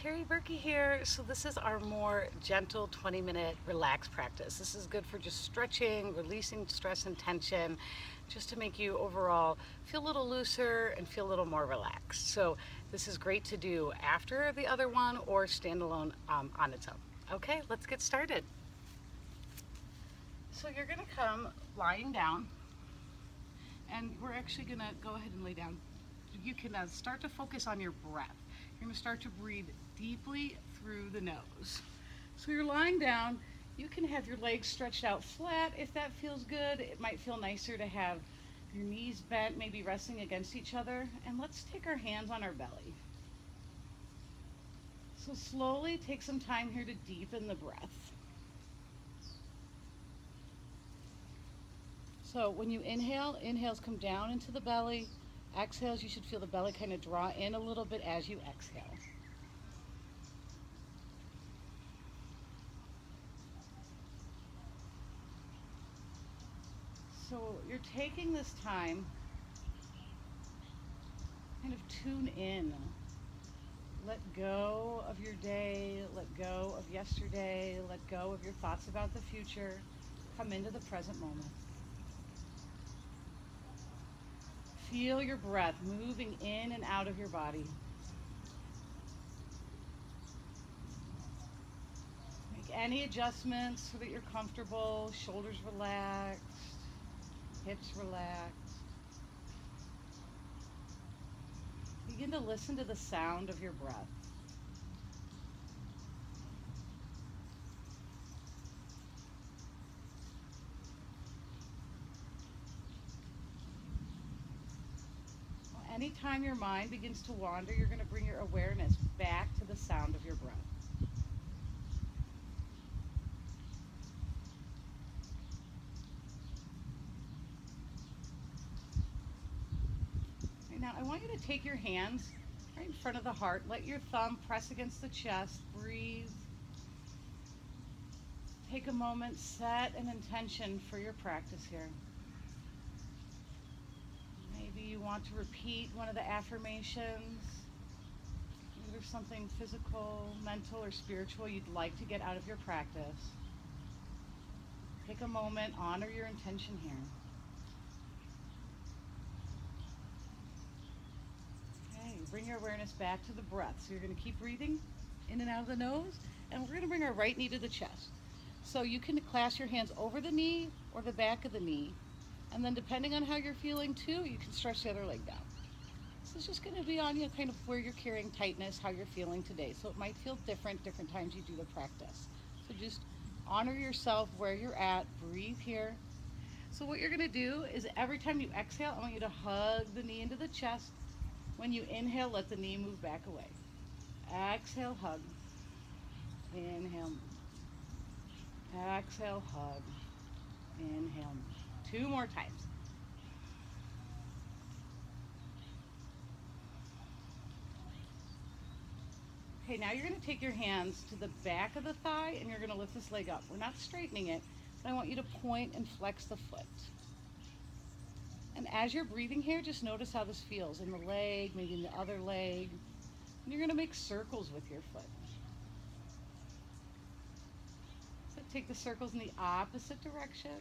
Kerry Burki here. So this is our more gentle 20-minute relax practice. This is good for just stretching, releasing stress and tension, just to make you overall feel a little looser and feel a little more relaxed. So this is great to do after the other one or standalone on its own. Okay, let's get started. So you're gonna come lying down, and we're actually gonna go ahead and lay down. You can start to focus on your breath. You're gonna start to breathe deeply through the nose. So you're lying down. You can have your legs stretched out flat if that feels good. It might feel nicer to have your knees bent, maybe resting against each other. And let's take our hands on our belly. So slowly take some time here to deepen the breath. So when you inhale, inhales come down into the belly. Exhales, you should feel the belly kind of draw in a little bit as you exhale. So you're taking this time, kind of tune in. Let go of your day, let go of yesterday, let go of your thoughts about the future. Come into the present moment. Feel your breath moving in and out of your body. Make any adjustments so that you're comfortable. Shoulders relaxed, hips relaxed. Begin to listen to the sound of your breath. Anytime your mind begins to wander, you're going to bring your awareness back to the sound of your breath. Right now, I want you to take your hands right in front of the heart. Let your thumb press against the chest. Breathe. Take a moment, set an intention for your practice here. Maybe you want to repeat one of the affirmations. Maybe there's something physical, mental, or spiritual you'd like to get out of your practice. Take a moment, honor your intention here. Okay, bring your awareness back to the breath. So you're going to keep breathing in and out of the nose, and we're going to bring our right knee to the chest. So you can clasp your hands over the knee or the back of the knee, and then depending on how you're feeling too, you can stretch the other leg down. This is just going to be on you, kind of where you're carrying tightness, how you're feeling today. So it might feel different times you do the practice. So just honor yourself where you're at. Breathe here. So what you're going to do is every time you exhale, I want you to hug the knee into the chest. When you inhale, let the knee move back away. Exhale, hug. Inhale. Exhale, hug. Inhale. Two more times. Okay, now you're going to take your hands to the back of the thigh and you're going to lift this leg up. We're not straightening it, but I want you to point and flex the foot. And as you're breathing here, just notice how this feels in the leg, maybe in the other leg. And you're going to make circles with your foot. So take the circles in the opposite direction.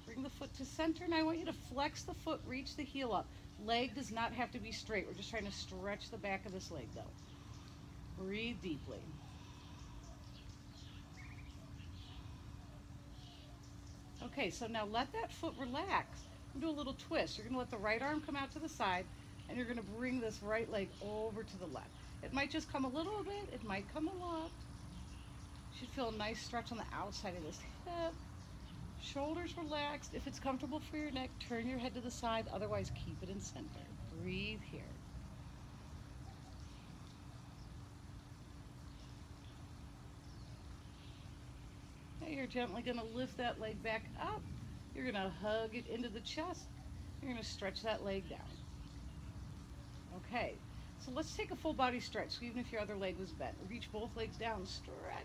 Bring the foot to center, and I want you to flex the foot, reach the heel up. Leg does not have to be straight. We're just trying to stretch the back of this leg, though. Breathe deeply. Okay, so now let that foot relax. Do a little twist. You're going to let the right arm come out to the side, and you're going to bring this right leg over to the left. It might just come a little bit. It might come a lot. You should feel a nice stretch on the outside of this hip. Shoulders relaxed. If it's comfortable for your neck, turn your head to the side. Otherwise, keep it in center. Breathe here. Now you're gently going to lift that leg back up. You're going to hug it into the chest. You're going to stretch that leg down. Okay, so let's take a full body stretch. So even if your other leg was bent, reach both legs down, stretch.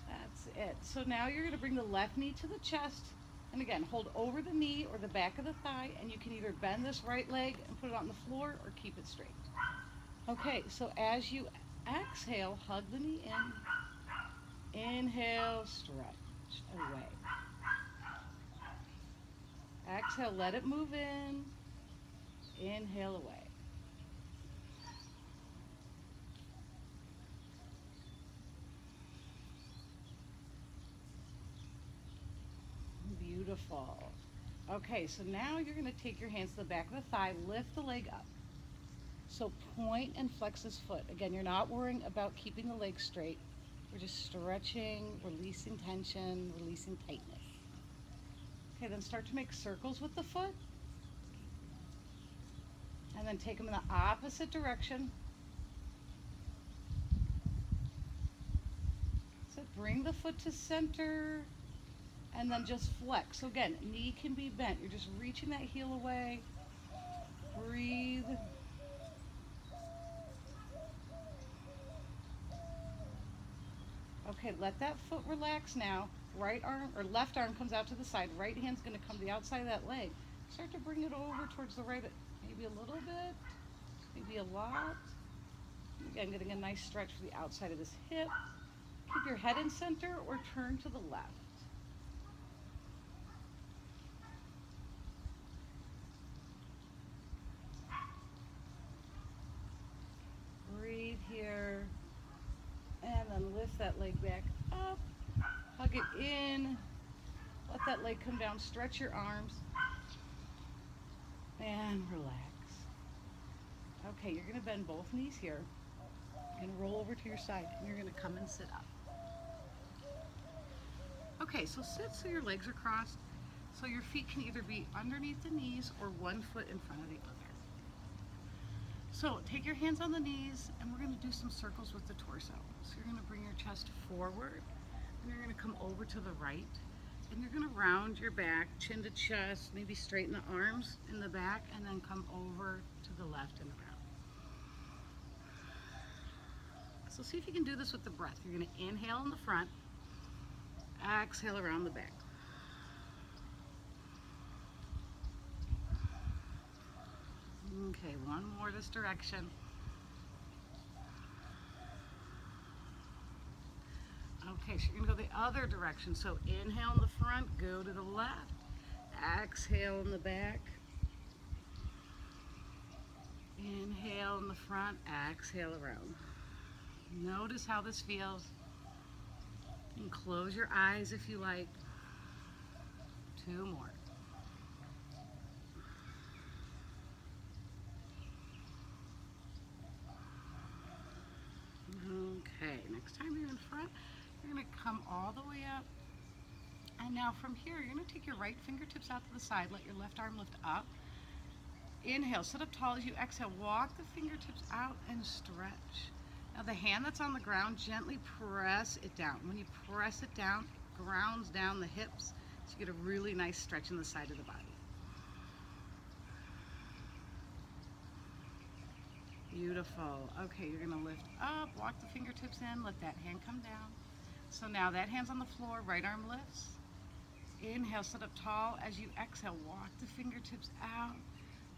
That's it. So now you're going to bring the left knee to the chest And again, hold over the knee or the back of the thigh, and you can either bend this right leg and put it on the floor or keep it straight. Okay, so as you exhale, hug the knee in. Inhale, stretch away. Exhale, let it move in. Inhale away. Beautiful. Okay, so now you're going to take your hands to the back of the thigh, lift the leg up. So point and flex this foot. Again, you're not worrying about keeping the leg straight. We're just stretching, releasing tension, releasing tightness. Okay, then start to make circles with the foot. And then take them in the opposite direction. So bring the foot to center and then just flex. So again, knee can be bent. You're just reaching that heel away. Breathe. Okay, let that foot relax now. Right arm or left arm comes out to the side. Right hand's going to come to the outside of that leg. Start to bring it over towards the right, maybe a little bit, maybe a lot. Again, getting a nice stretch for the outside of this hip. Keep your head in center or turn to the left. Breathe here. And then lift that leg back up. Hug it in. Let that leg come down. Stretch your arms. And relax. Okay, you're going to bend both knees here. You're going to roll over to your side. And you're going to come and sit up. Okay, so sit so your legs are crossed. So your feet can either be underneath the knees or one foot in front of the other. So take your hands on the knees and we're going to do some circles with the torso. So you're going to bring your chest forward and you're going to come over to the right and you're going to round your back, chin to chest, maybe straighten the arms in the back and then come over to the left and around. So see if you can do this with the breath. You're going to inhale in the front, exhale around the back. Okay, one more this direction. Okay, so you're going to go the other direction. So inhale in the front, go to the left. Exhale in the back. Inhale in the front, exhale around. Notice how this feels. You can close your eyes if you like. Two more. Okay, next time you're in front, you're going to come all the way up. And now from here, you're going to take your right fingertips out to the side. Let your left arm lift up. Inhale, sit up tall as you exhale. Walk the fingertips out and stretch. Now the hand that's on the ground, gently press it down. When you press it down, it grounds down the hips. So you get a really nice stretch in the side of the body. Beautiful. Okay, you're going to lift up, walk the fingertips in, let that hand come down. So now that hand's on the floor, right arm lifts. Inhale, sit up tall. As you exhale, walk the fingertips out.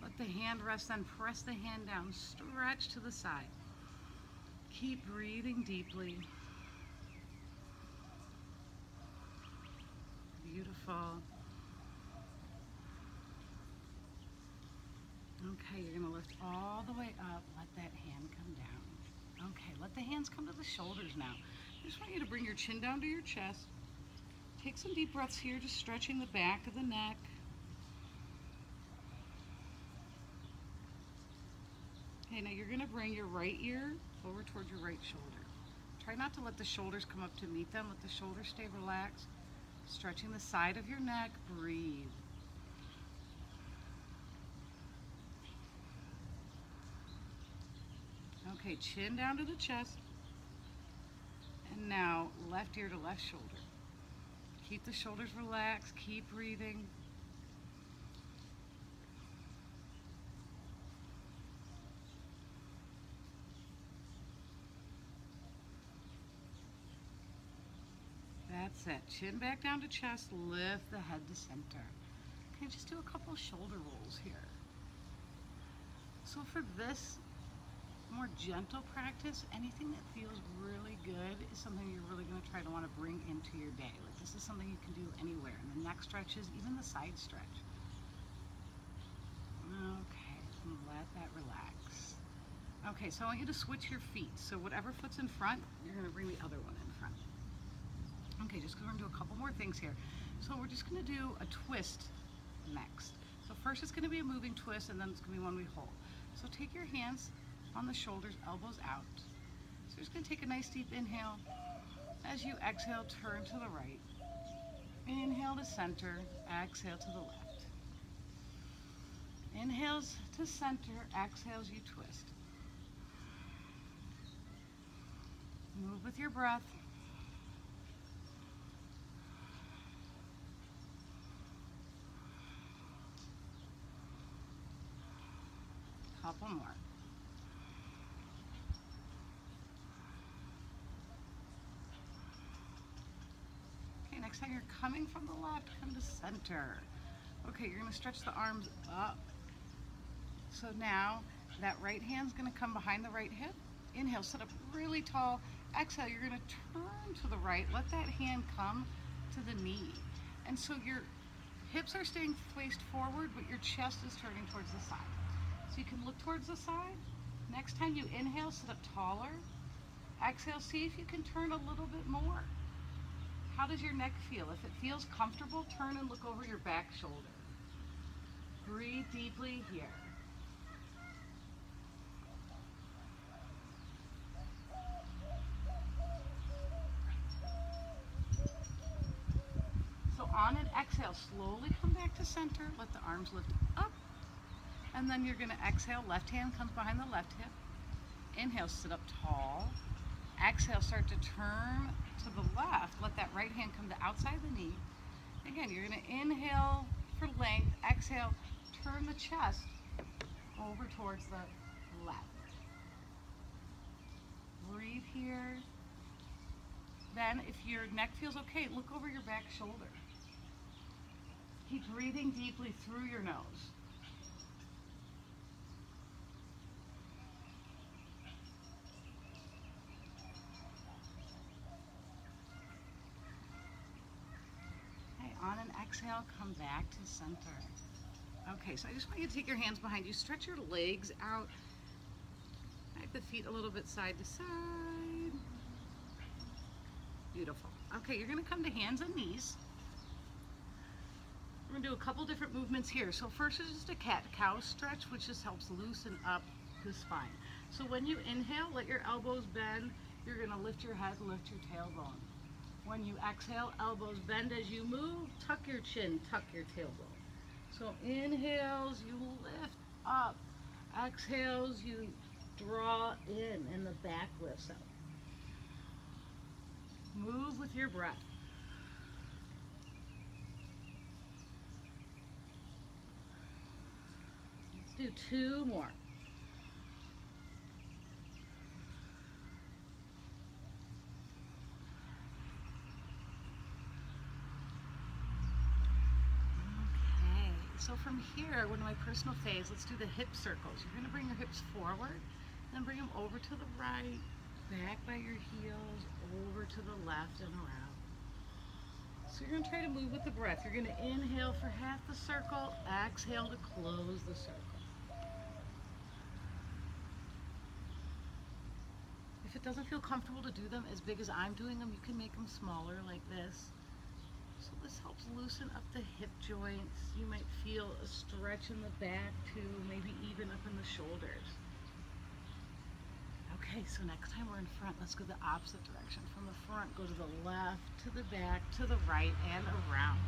Let the hand rest, then press the hand down. Stretch to the side. Keep breathing deeply. Beautiful. Okay, you're going to lift all the way up. Let that hand come down. Okay, let the hands come to the shoulders now. I just want you to bring your chin down to your chest. Take some deep breaths here, just stretching the back of the neck. Okay, now you're going to bring your right ear over towards your right shoulder. Try not to let the shoulders come up to meet them. Let the shoulders stay relaxed. Stretching the side of your neck. Breathe. Okay, chin down to the chest. And now left ear to left shoulder. Keep the shoulders relaxed. Keep breathing. That's That's it. Chin back down to chest, lift the head to center. Okay, just do a couple shoulder rolls here. So for this more gentle practice, anything that feels really good is something you're really going to try to want to bring into your day. Like this is something you can do anywhere. And the neck stretches, even the side stretch. Okay, and let that relax. Okay, so I want you to switch your feet. So whatever foot's in front, you're going to bring the other one in front. Okay, just going to do a couple more things here. So we're just going to do a twist next. So first it's going to be a moving twist, and then it's going to be one we hold. So take your hands on the shoulders, elbows out. So you're just going to take a nice deep inhale. As you exhale, turn to the right. Inhale to center, exhale to the left. Inhales to center, exhales you twist. Move with your breath. Couple more. Okay, next time you're coming from the left, come to center. Okay, you're going to stretch the arms up. So now that right hand's going to come behind the right hip. Inhale, sit up really tall. Exhale, you're going to turn to the right. Let that hand come to the knee. And so your hips are staying faced forward, but your chest is turning towards the side. So you can look towards the side. Next time you inhale, sit up taller. Exhale, see if you can turn a little bit more. How does your neck feel? If it feels comfortable, turn and look over your back shoulder. Breathe deeply here. So on an exhale, slowly come back to center. Let the arms lift up. And then you're going to exhale. Left hand comes behind the left hip. Inhale, sit up tall. Exhale, start to turn to the left. Let that right hand come to outside the knee. Again, you're going to inhale for length. Exhale, turn the chest over towards the left. Breathe here. Then, if your neck feels okay, look over your back shoulder. Keep breathing deeply through your nose. On an exhale, come back to center. Okay, so I just want you to take your hands behind you, stretch your legs out, back the feet a little bit side to side. Beautiful. Okay, you're gonna come to hands and knees. We're gonna do a couple different movements here. So first is just a cat-cow stretch, which just helps loosen up the spine. So when you inhale, let your elbows bend. You're gonna lift your head, lift your tailbone. When you exhale, elbows bend as you move, tuck your chin, tuck your tailbone. So inhales, you lift up. Exhales, you draw in and the back lifts up. Move with your breath. Let's do two more. So from here, one of my personal faves, let's do the hip circles. You're going to bring your hips forward, then bring them over to the right, back by your heels, over to the left and around. So you're going to try to move with the breath. You're going to inhale for half the circle, exhale to close the circle. If it doesn't feel comfortable to do them as big as I'm doing them, you can make them smaller like this. So this helps loosen up the hip joints. You might feel a stretch in the back too, maybe even up in the shoulders. Okay, so next time we're in front, let's go the opposite direction. From the front, go to the left, to the back, to the right, and around.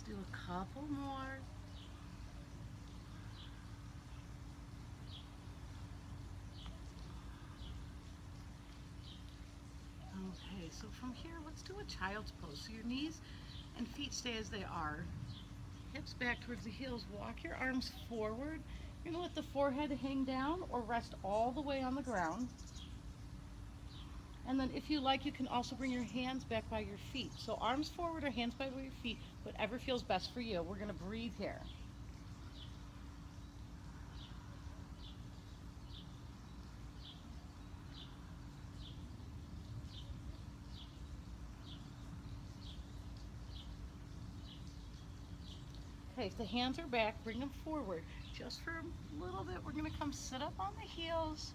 Do a couple more. so from here, let's do a child's pose. So your knees and feet stay as they are. Hips back towards the heels. Walk your arms forward. You're gonna let the forehead hang down or rest all the way on the ground. And then if you like, you can also bring your hands back by your feet. So arms forward or hands by your feet, whatever feels best for you. We're gonna breathe here. Okay, if the hands are back, bring them forward. Just for a little bit, we're gonna come sit up on the heels.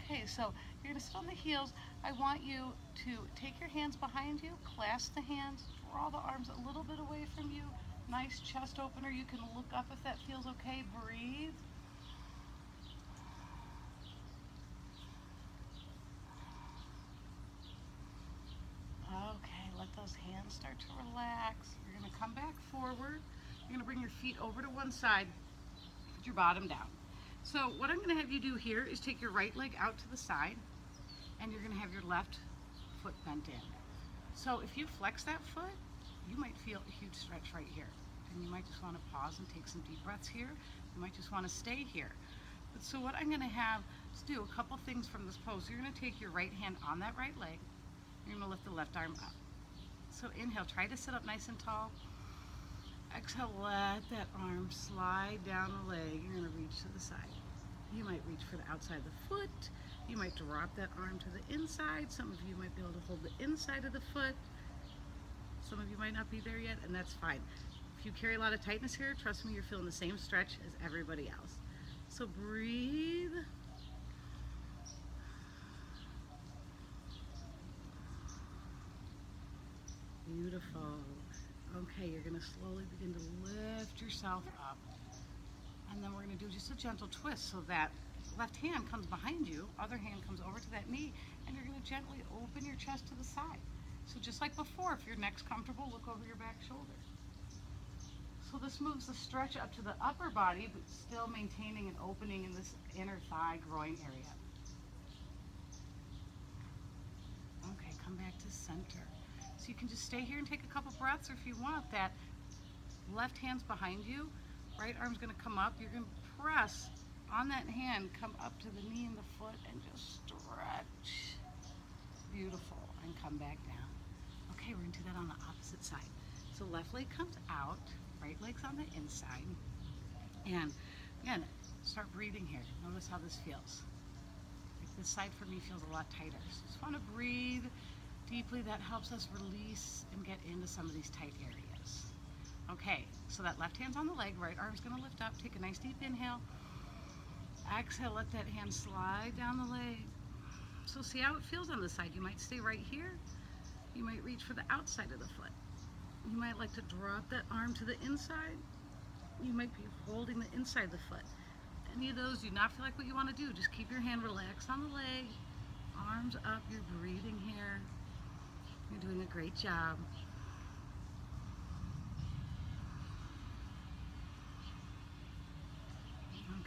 Okay, so you're gonna sit on the heels. I want you to take your hands behind you, clasp the hands, draw the arms a little bit away from you. Nice chest opener. You can look up if that feels okay. Breathe. Okay, let those hands start to relax. You're gonna come back forward. You're gonna bring your feet over to one side, put your bottom down. So what I'm gonna have you do here is take your right leg out to the side, and you're gonna have your left foot bent in. So if you flex that foot, you might feel a huge stretch right here. And you might just wanna pause and take some deep breaths here. You might just wanna stay here. But so what I'm gonna have is do a couple things from this pose. You're gonna take your right hand on that right leg. You're gonna lift the left arm up. So inhale, try to sit up nice and tall. Exhale, let that arm slide down the leg. You're gonna reach to the side. You might reach for the outside of the foot. You might drop that arm to the inside. Some of you might be able to hold the inside of the foot. Some of you might not be there yet, and that's fine. If you carry a lot of tightness here, trust me, you're feeling the same stretch as everybody else. So breathe. Beautiful. Okay, you're gonna slowly begin to lift yourself up. And then we're gonna do just a gentle twist so that left hand comes behind you, other hand comes over to that knee, and you're gonna gently open your chest to the side. So just like before, if your neck's comfortable, look over your back shoulder. So this moves the stretch up to the upper body, but still maintaining an opening in this inner thigh groin area. Okay, come back to center. So you can just stay here and take a couple breaths, or if you want that, left hand's behind you, right arm's gonna come up, you're gonna press on that hand, come up to the knee and the foot and just stretch. Beautiful, and come back down. Okay, we're gonna do that on the opposite side. So left leg comes out, right leg's on the inside. And again, start breathing here. Notice how this feels. Like this side for me feels a lot tighter. So just wanna breathe deeply. That helps us release and get into some of these tight areas. Okay, so that left hand's on the leg, right arm's gonna lift up, take a nice deep inhale. Exhale, let that hand slide down the leg. So see how it feels on this side. You might stay right here. You might reach for the outside of the foot. You might like to drop that arm to the inside. You might be holding the inside of the foot. Any of those do not feel like what you want to do. Just keep your hand relaxed on the leg. Arms up, you're breathing here. You're doing a great job.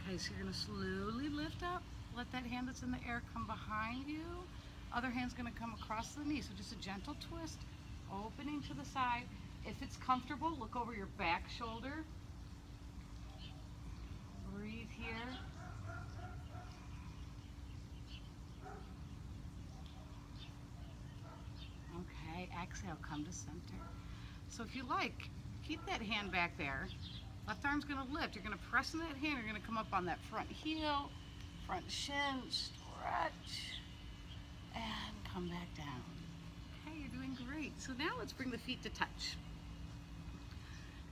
Okay, so you're gonna slowly lift up. Let that hand that's in the air come behind you. Other hand's gonna come across the knee. So just a gentle twist, opening to the side. If it's comfortable, look over your back shoulder. Breathe here. Okay, exhale, come to center. So if you like, keep that hand back there. Left arm's gonna lift. You're gonna press in that hand. You're gonna come up on that front heel, front shin, stretch, and come back down. Okay, you're doing great. So now let's bring the feet to touch.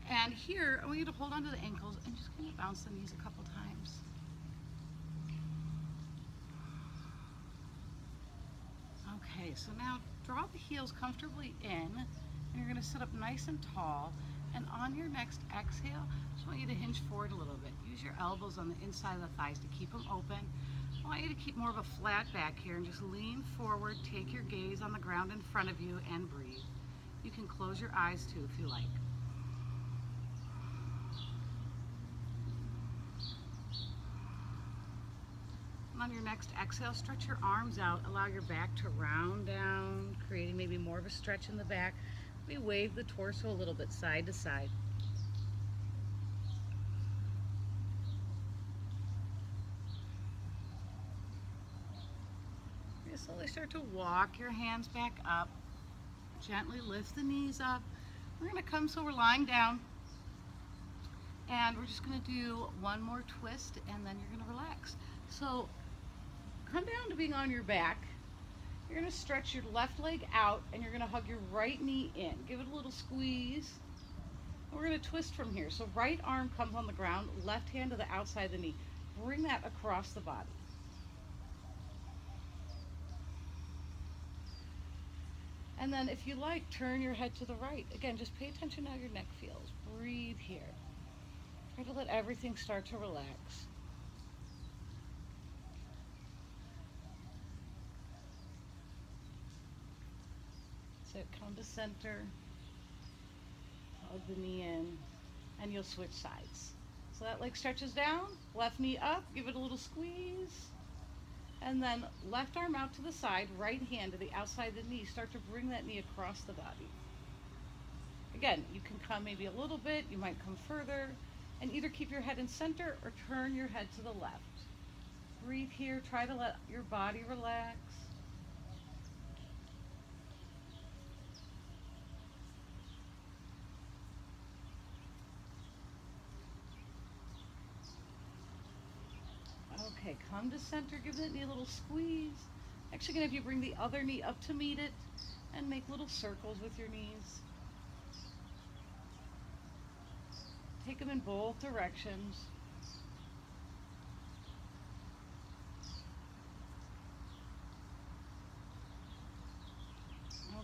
And here, I want you to hold onto the ankles and just kind of bounce the knees a couple times. Okay, so now draw the heels comfortably in, and you're gonna sit up nice and tall. And on your next exhale, I just want you to hinge forward a little bit. Use your elbows on the inside of the thighs to keep them open. I want you to keep more of a flat back here and just lean forward, take your gaze on the ground in front of you, and breathe. You can close your eyes too if you like. On your next exhale, stretch your arms out. Allow your back to round down, creating maybe more of a stretch in the back. We wave the torso a little bit side to side. You slowly start to walk your hands back up. Gently lift the knees up. We're going to come so we're lying down. And we're just going to do one more twist, and then you're going to relax. So come down to being on your back. You're going to stretch your left leg out, and you're going to hug your right knee in. Give it a little squeeze. And we're going to twist from here. So right arm comes on the ground, left hand to the outside of the knee. Bring that across the body. And then if you like, turn your head to the right. Again, just pay attention to how your neck feels. Breathe here. Try to let everything start to relax. So come to center, hug the knee in, and you'll switch sides. So that leg stretches down, left knee up, give it a little squeeze, and then left arm out to the side, right hand to the outside of the knee. Start to bring that knee across the body. Again, you can come maybe a little bit, you might come further, and either keep your head in center or turn your head to the left. Breathe here, try to let your body relax. Okay, come to center, give that knee a little squeeze. Actually gonna have you bring the other knee up to meet it and make little circles with your knees. Take them in both directions.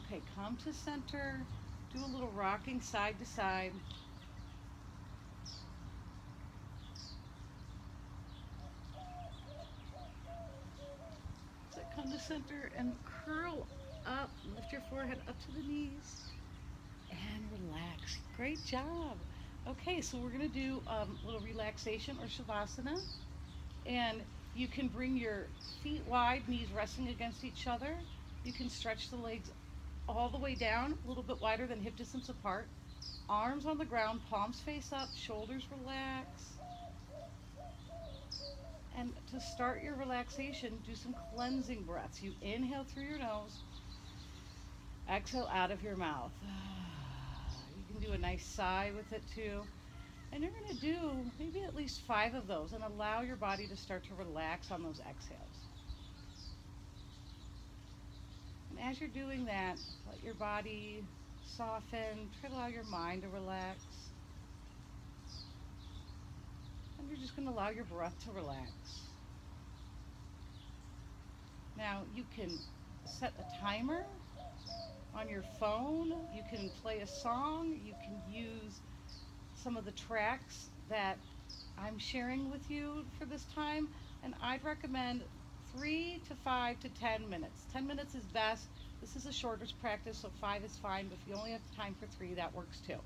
Okay, come to center, do a little rocking side to side. So come to center and curl up, lift your forehead up to the knees and relax. Great job. Okay, so we're gonna do a little relaxation or shavasana, and you can bring your feet wide, knees resting against each other. You can stretch the legs all the way down, a little bit wider than hip distance apart. Arms on the ground, palms face up, shoulders relax. And to start your relaxation, do some cleansing breaths. You inhale through your nose, exhale out of your mouth. You can do a nice sigh with it too. And you're going to do maybe at least 5 of those and allow your body to start to relax on those exhales. And as you're doing that, let your body soften. Try to allow your mind to relax. And you're just going to allow your breath to relax. Now you can set a timer on your phone. You can play a song. You can use some of the tracks that I'm sharing with you for this time. And I'd recommend 3 to 5 to 10 minutes. 10 minutes is best. This is the shortest practice, so 5 is fine. But if you only have time for 3, that works too.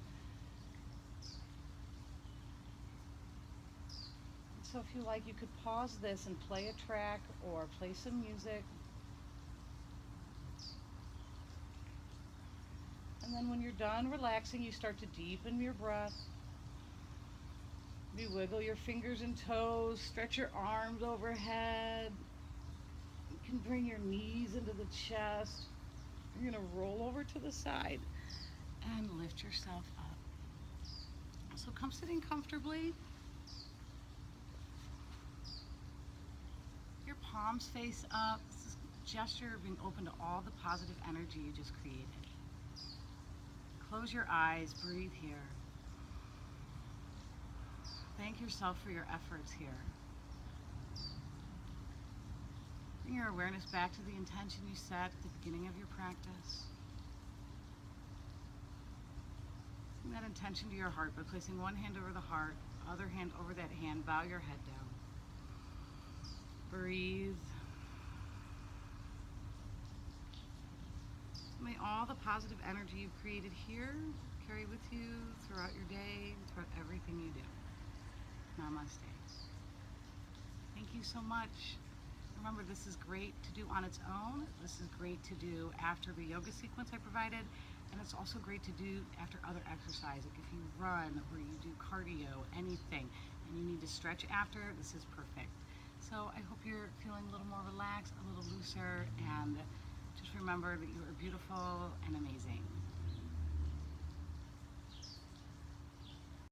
So if you like, you could pause this and play a track or play some music. And then when you're done relaxing, you start to deepen your breath. You wiggle your fingers and toes, stretch your arms overhead. You can bring your knees into the chest. You're going to roll over to the side and lift yourself up. So come sitting comfortably. Your palms face up. This is a gesture of being open to all the positive energy you just created. Close your eyes, breathe here. Thank yourself for your efforts here. Bring your awareness back to the intention you set at the beginning of your practice. Bring that intention to your heart by placing one hand over the heart, other hand over that hand. Bow your head down. Breathe. May all the positive energy you've created here carry with you throughout your day, throughout everything you do. Namaste. Thank you so much. Remember, this is great to do on its own. This is great to do after the yoga sequence I provided. And it's also great to do after other exercise. Like if you run or you do cardio, anything, and you need to stretch after, this is perfect. So I hope you're feeling a little more relaxed, a little looser, and just remember that you are beautiful and amazing.